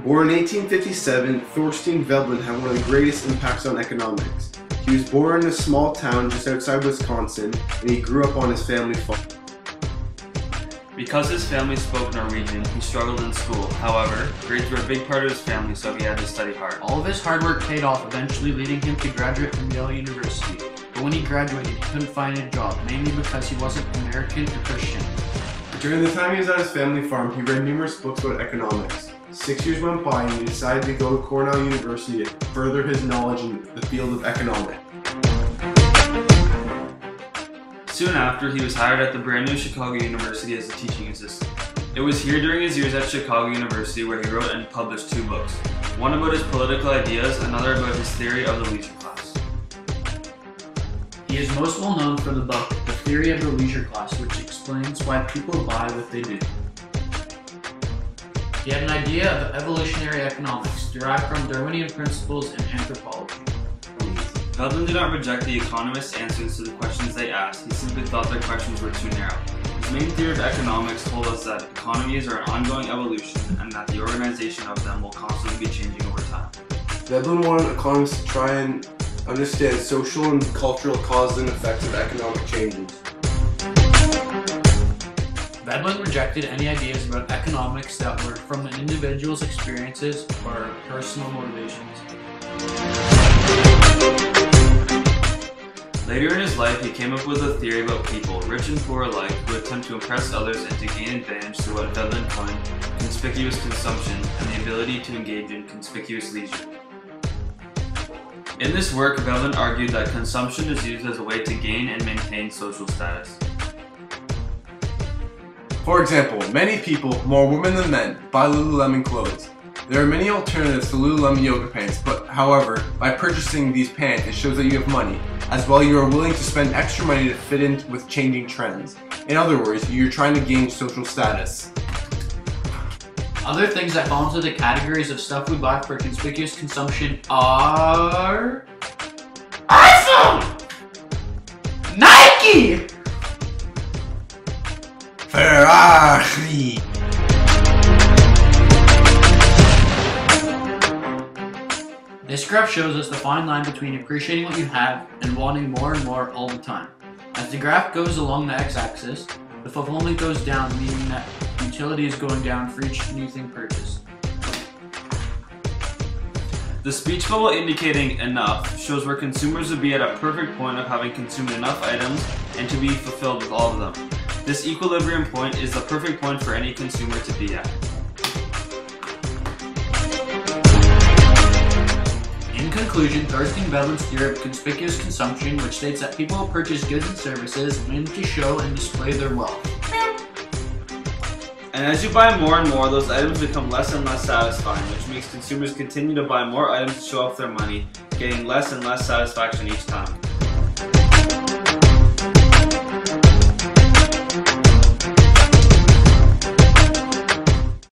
Born in 1857, Thorstein Veblen had one of the greatest impacts on economics. He was born in a small town just outside Wisconsin, and he grew up on his family farm. Because his family spoke Norwegian, he struggled in school. However, grades were a big part of his family, so he had to study hard. All of his hard work paid off, eventually leading him to graduate from Yale University. But when he graduated, he couldn't find a job, mainly because he wasn't American or Christian. During the time he was at his family farm, he read numerous books about economics. 6 years went by and he decided to go to Cornell University to further his knowledge in the field of economics. Soon after, he was hired at the brand new Chicago University as a teaching assistant. It was here during his years at Chicago University where he wrote and published 2 books. One about his political ideas, another about his theory of the leisure class. He is most well known for the book, The Theory of the Leisure Class, which explains why people buy what they do. He had an idea of evolutionary economics, derived from Darwinian principles in anthropology. Veblen did not reject the economists' answers to the questions they asked, he simply thought their questions were too narrow. His main theory of economics told us that economies are an ongoing evolution and that the organization of them will constantly be changing over time. Veblen wanted economists to try and understand social and cultural causes and effects of economic changes. Veblen rejected any ideas about economics that were from an individual's experiences or personal motivations. Later in his life, he came up with a theory about people, rich and poor alike, who attempt to impress others and to gain advantage through what Veblen coined conspicuous consumption and the ability to engage in conspicuous leisure. In this work, Veblen argued that consumption is used as a way to gain and maintain social status. For example, many people, more women than men, buy Lululemon clothes. There are many alternatives to Lululemon yoga pants, but however, by purchasing these pants, it shows that you have money. As well, you are willing to spend extra money to fit in with changing trends. In other words, you're trying to gain social status. Other things that fall into the categories of stuff we buy for conspicuous consumption are iPhone, Nike, Ferrari. This graph shows us the fine line between appreciating what you have and wanting more and more all the time. As the graph goes along the x-axis, the fulfillment goes down, meaning that utility is going down for each new thing purchased. The speech bubble indicating enough shows where consumers would be at a perfect point of having consumed enough items and to be fulfilled with all of them. This equilibrium point is the perfect point for any consumer to be at. In conclusion, Thorstein Veblen's theory of conspicuous consumption, which states that people will purchase goods and services mainly to show and display their wealth. And as you buy more and more, those items become less and less satisfying, which makes consumers continue to buy more items to show off their money, getting less and less satisfaction each time.